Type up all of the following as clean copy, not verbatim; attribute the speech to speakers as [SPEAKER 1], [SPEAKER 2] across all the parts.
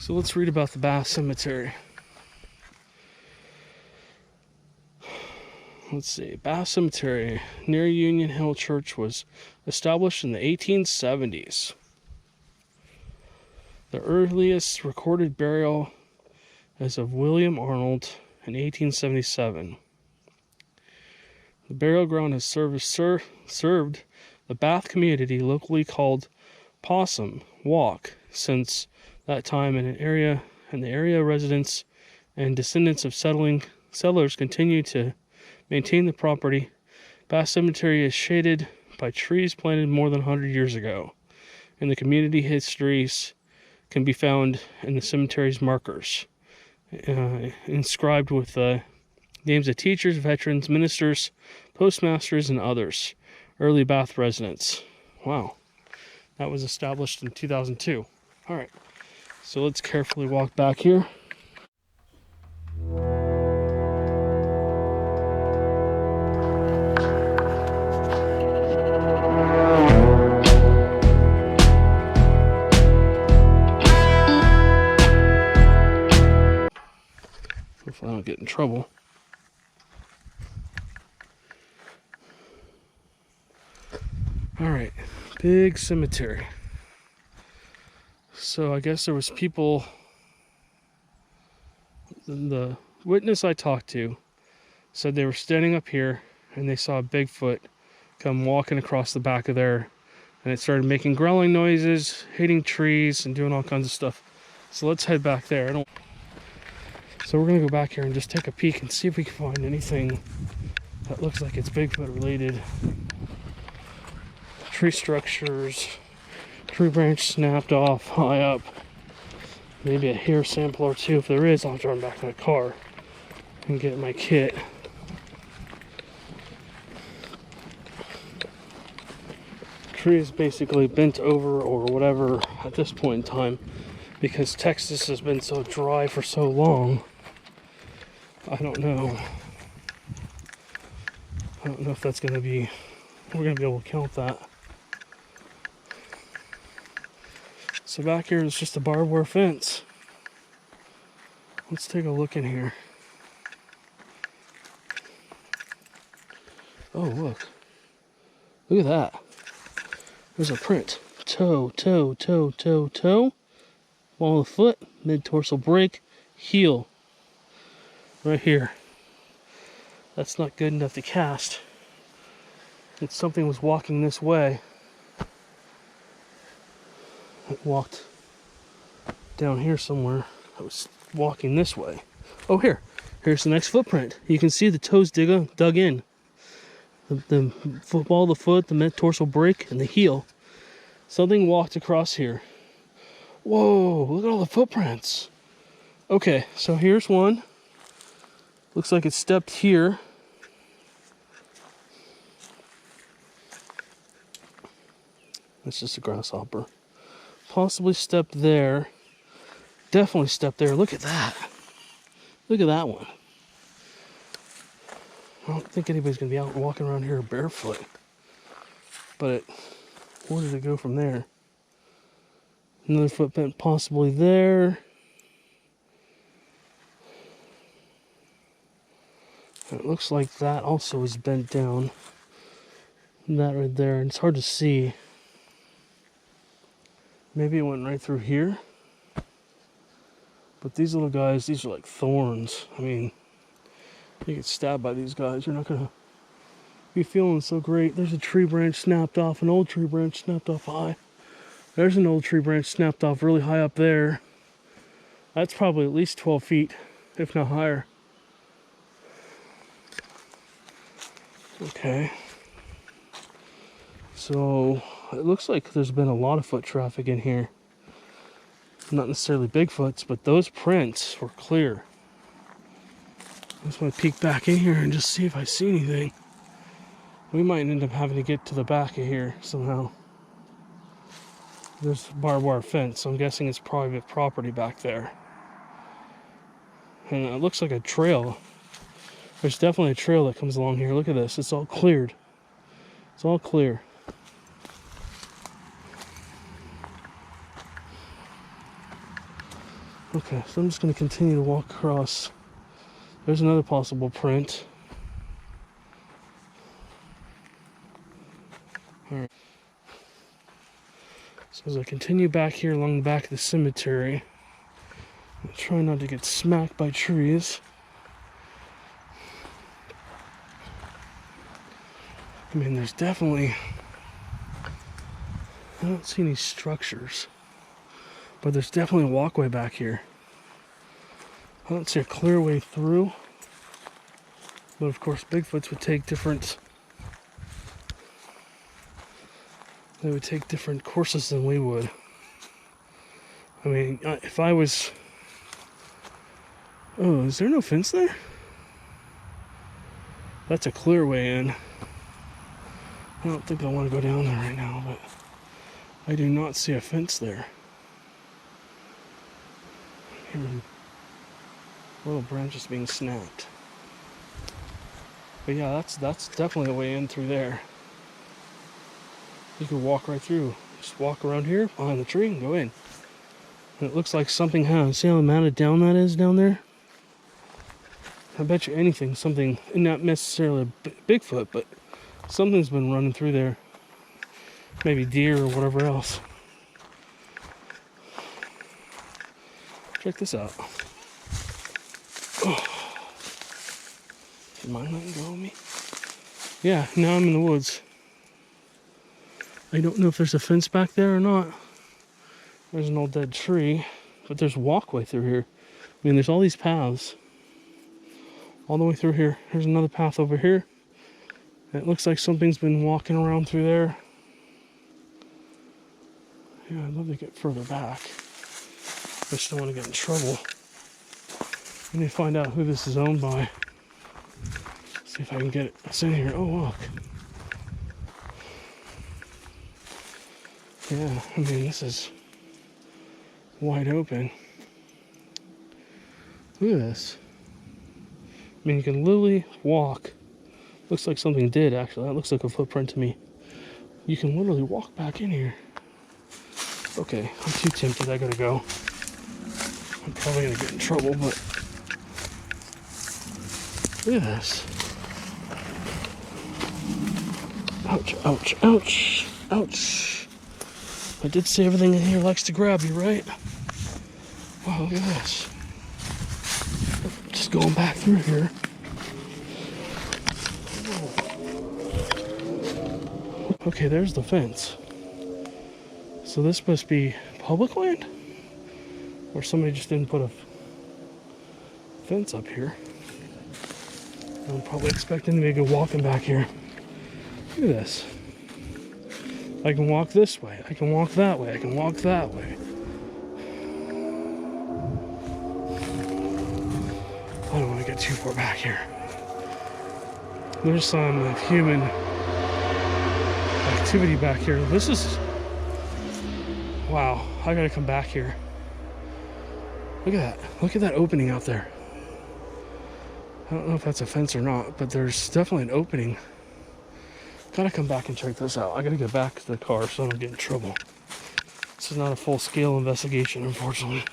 [SPEAKER 1] So let's read about the Bath Cemetery. Let's see. Bath Cemetery near Union Hill Church was established in the 1870s. The earliest recorded burial is of William Arnold in 1877. The burial ground has served the Bath community, locally called Possum Walk, since that time, and the area residents and descendants of settlers continue to maintain the property. Bath Cemetery is shaded by trees planted more than 100 years ago, and the community histories can be found in the cemetery's markers, inscribed with names of teachers, veterans, ministers, postmasters, and others. Early Bath residents. Wow. That was established in 2002. All right. So let's carefully walk back here. Hopefully I don't get in trouble. All right. Big cemetery. So I guess there was people, the witness I talked to said they were standing up here and they saw a Bigfoot come walking across the back of there, and it started making growling noises, hitting trees, and doing all kinds of stuff. So let's head back there. So we're gonna go back here and just take a peek and see if we can find anything that looks like it's Bigfoot related. Tree structures, tree branch snapped off high up. Maybe a hair sample or two. If there is, I'll have to run back to my car and get my kit. Tree is basically bent over or whatever at this point in time, because Texas has been so dry for so long. I don't know if that's gonna be, we're gonna be able to count that. So back here is just a barbed wire fence. Let's take a look in here. Oh, look. Look at that. There's a print. Toe, toe, toe, toe, toe. Ball of the foot, mid-tarsal break, heel. Right here. That's not good enough to cast. If something was walking this way, it walked down here somewhere. It was walking this way. Oh, here's the next footprint. You can see the toes dug in. The ball of the foot, the metatarsal break, and the heel. Something walked across here. Whoa, look at all the footprints. Okay, so here's one. Looks like it stepped here. That's just a grasshopper. Possibly stepped there. Definitely stepped there. Look at that. Look at that one. I don't think anybody's going to be out walking around here barefoot. But where did it go from there? Another footprint possibly there. It looks like that also is bent down. That right there. And it's hard to see. Maybe it went right through here. But these little guys, these are like thorns. I mean, you get stabbed by these guys, you're not going to be feeling so great. There's a tree branch snapped off, an old tree branch snapped off high. There's an old tree branch snapped off really high up there. That's probably at least 12 feet, if not higher. Okay. So, it looks like there's been a lot of foot traffic in here. Not necessarily Bigfoots, but those prints were clear. I just want to peek back in here and just see if I see anything. We might end up having to get to the back of here somehow. There's a barbed wire fence, so I'm guessing it's private property back there. And it looks like a trail. There's definitely a trail that comes along here. Look at this, it's all cleared. It's all clear. Okay, so I'm just going to continue to walk across. There's another possible print. Alright. So as I continue back here along the back of the cemetery, I'm trying not to get smacked by trees. I mean, there's definitely... I don't see any structures. But there's definitely a walkway back here. I don't see a clear way through. But of course, Bigfoots would take different... They would take different courses than we would. I mean, if I was... Oh, is there no fence there? That's a clear way in. I don't think I want to go down there right now, but I do not see a fence there. Here, little branches being snapped. But yeah, that's definitely a way in through there. You could walk right through. Just walk around here, behind the tree, and go in. And it looks like something has. See how matted down that is down there? I bet you anything, something, not necessarily a Bigfoot, but something's been running through there. Maybe deer or whatever else. Check this out. Oh. Did mine not go on me? Yeah, now I'm in the woods. I don't know if there's a fence back there or not. There's an old dead tree, but there's a walkway through here. I mean, there's all these paths. All the way through here. There's another path over here. And it looks like something's been walking around through there. Yeah, I'd love to get further back. I just don't want to get in trouble. I need to find out who this is owned by. See if I can get it. It's in here. Oh, look. Yeah, I mean, this is wide open. Look at this. I mean, you can literally walk. Looks like something did, actually. That looks like a footprint to me. You can literally walk back in here. Okay, I'm too tempted. I gotta go. I'm probably gonna get in trouble, but look at this. Ouch, ouch, ouch, ouch. I did say everything in here likes to grab you, right? Wow, look at this. Just going back through here. Okay, there's the fence. So this must be public land? Or somebody just didn't put a fence up here. I'm probably expecting to go walking back here. Look at this. I can walk this way. I can walk that way. I can walk that way. I don't want to get too far back here. There's some human activity back here. This is... Wow. I gotta come back here. Look at that. Look at that opening out there. I don't know if that's a fence or not, but there's definitely an opening. Gotta come back and check this out. I gotta get back to the car so I don't get in trouble. This is not a full-scale investigation, unfortunately.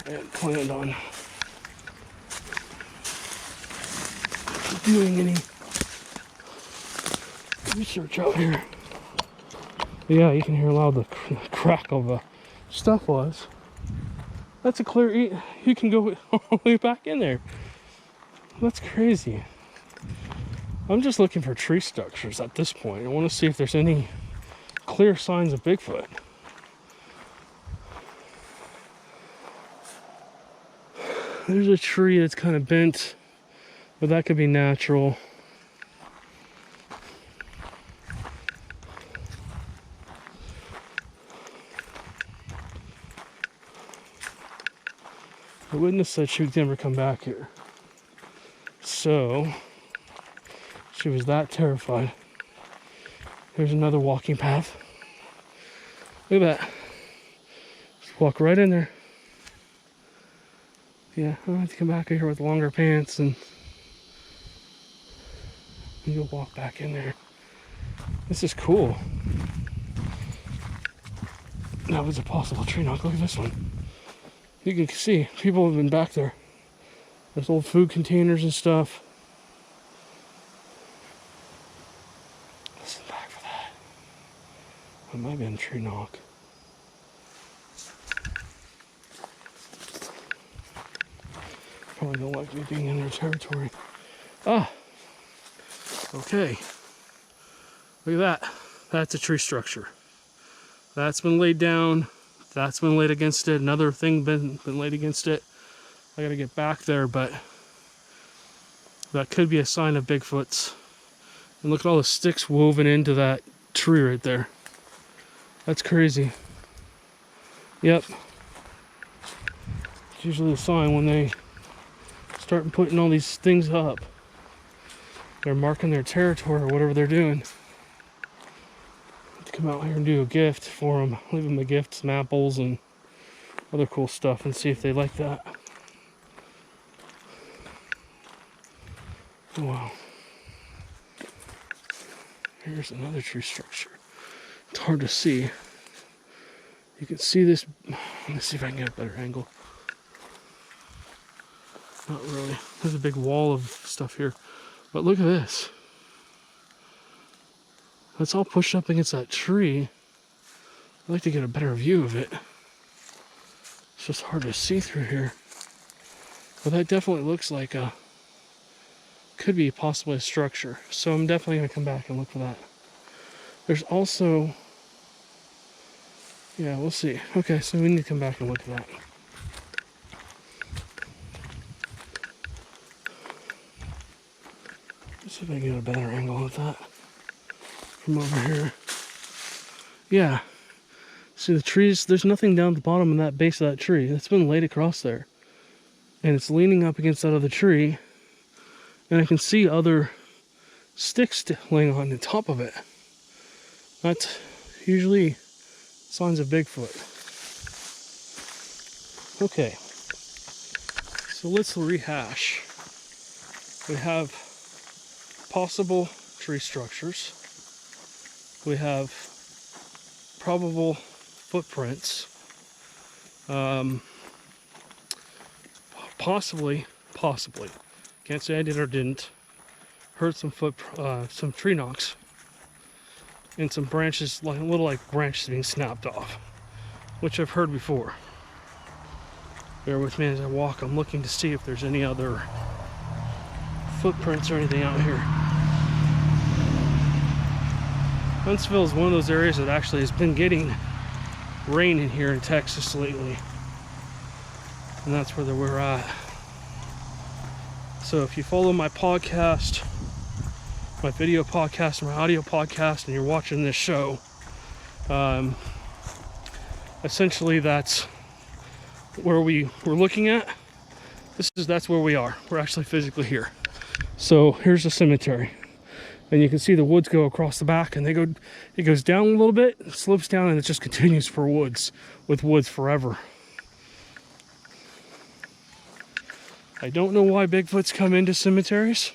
[SPEAKER 1] I hadn't planned on doing any research out here. But yeah, you can hear how loud the crack of the stuff was. That's a clear eat. You can go all the way back in there. That's crazy. I'm just looking for tree structures at this point. I want to see if there's any clear signs of Bigfoot. There's a tree that's kind of bent, but that could be natural. The witness said she would never come back here. So, she was that terrified. Here's another walking path. Look at that. Just walk right in there. Yeah, I'll have to come back here with longer pants and you'll walk back in there. This is cool. That was a possible tree knock. Look at this one. You can see people have been back there. There's old food containers and stuff. Listen back for that. It might have been a tree knock. Probably don't like me being in their territory. Ah! Okay. Look at that. That's a tree structure. That's been laid down. That's been laid against it. Another thing been laid against it. I gotta get back there, but that could be a sign of Bigfoot's. And look at all the sticks woven into that tree right there. That's crazy. Yep. It's usually a sign when they start putting all these things up. They're marking their territory or whatever they're doing. Come out here and do a gift for them. Leave them a gift, some apples and other cool stuff, and see if they like that. Oh, wow. Here's another tree structure. It's hard to see. You can see this. Let me see if I can get a better angle. Not really. There's a big wall of stuff here. But look at this. It's all pushed up against that tree. I'd like to get a better view of it. It's just hard to see through here. But that definitely looks like a... could be possibly a structure. So I'm definitely going to come back and look for that. There's also... yeah, we'll see. Okay, so we need to come back and look at that. Let's see if I can get a better angle of that. From over here. Yeah. See the trees, there's nothing down at the bottom of that base of that tree. It's been laid across there. And it's leaning up against that other tree. And I can see other sticks laying on the top of it. That's usually signs of Bigfoot. Okay. So let's rehash. We have possible tree structures. We have probable footprints. Possibly. Can't say I did or didn't. Heard some some tree knocks. And some branches, like little branches being snapped off. Which I've heard before. Bear with me as I walk. I'm looking to see if there's any other footprints or anything out here. Huntsville is one of those areas that actually has been getting rain in here in Texas lately. And that's where we're at. So if you follow my podcast, my video podcast, my audio podcast, and you're watching this show, essentially that's where we're looking at. That's where we are. We're actually physically here. So here's the cemetery. And you can see the woods go across the back, and it goes down a little bit, it slopes down, and it just continues with woods forever. I don't know why Bigfoots come into cemeteries,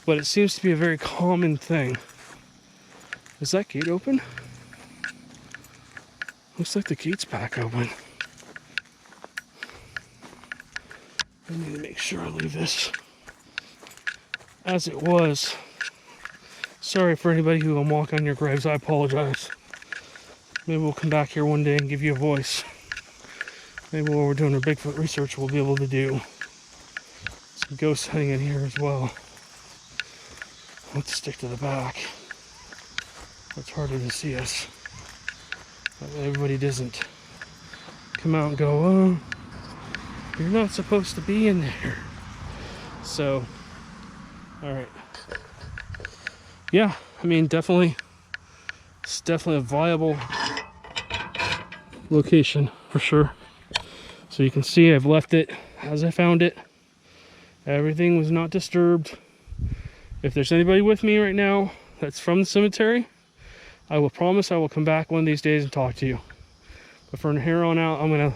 [SPEAKER 1] but it seems to be a very common thing. Is that gate open? Looks like the gate's back open. I need to make sure I leave this as it was. Sorry for anybody who will walk on your graves. I apologize. Maybe we'll come back here one day and give you a voice. Maybe while we're doing our Bigfoot research, we'll be able to do some ghost hunting in here as well. Let's stick to the back. It's harder to see us. Everybody doesn't come out and go, oh, you're not supposed to be in there. So, alright. Yeah, I mean, definitely, it's definitely a viable location for sure. So you can see I've left it as I found it. Everything was not disturbed. If there's anybody with me right now that's from the cemetery, I will promise I will come back one of these days and talk to you. But from here on out, I'm gonna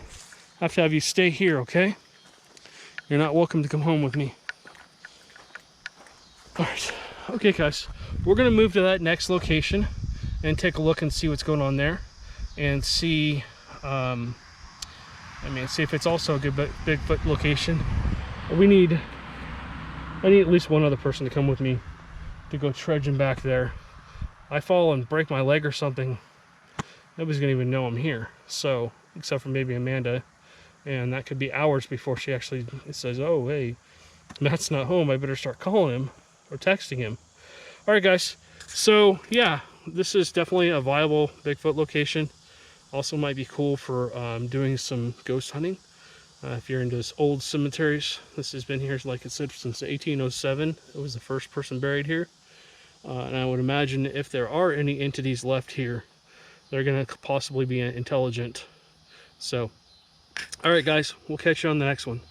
[SPEAKER 1] have to have you stay here, okay? You're not welcome to come home with me. All right, okay guys. we're going to move to that next location and take a look and see what's going on there, and see see if it's also a good Bigfoot location. I need at least one other person to come with me to go trudging back there. I fall and break my leg or something, nobody's gonna even know I'm here. So, except for maybe Amanda, and that could be hours before she actually says, oh, hey, Matt's not home, I better start calling him or texting him. All right, guys. So, yeah, this is definitely a viable Bigfoot location. Also might be cool for doing some ghost hunting. If you're into old cemeteries, this has been here, like I said, since 1807. It was the first person buried here. And I would imagine if there are any entities left here, they're going to possibly be intelligent. So, all right, guys, we'll catch you on the next one.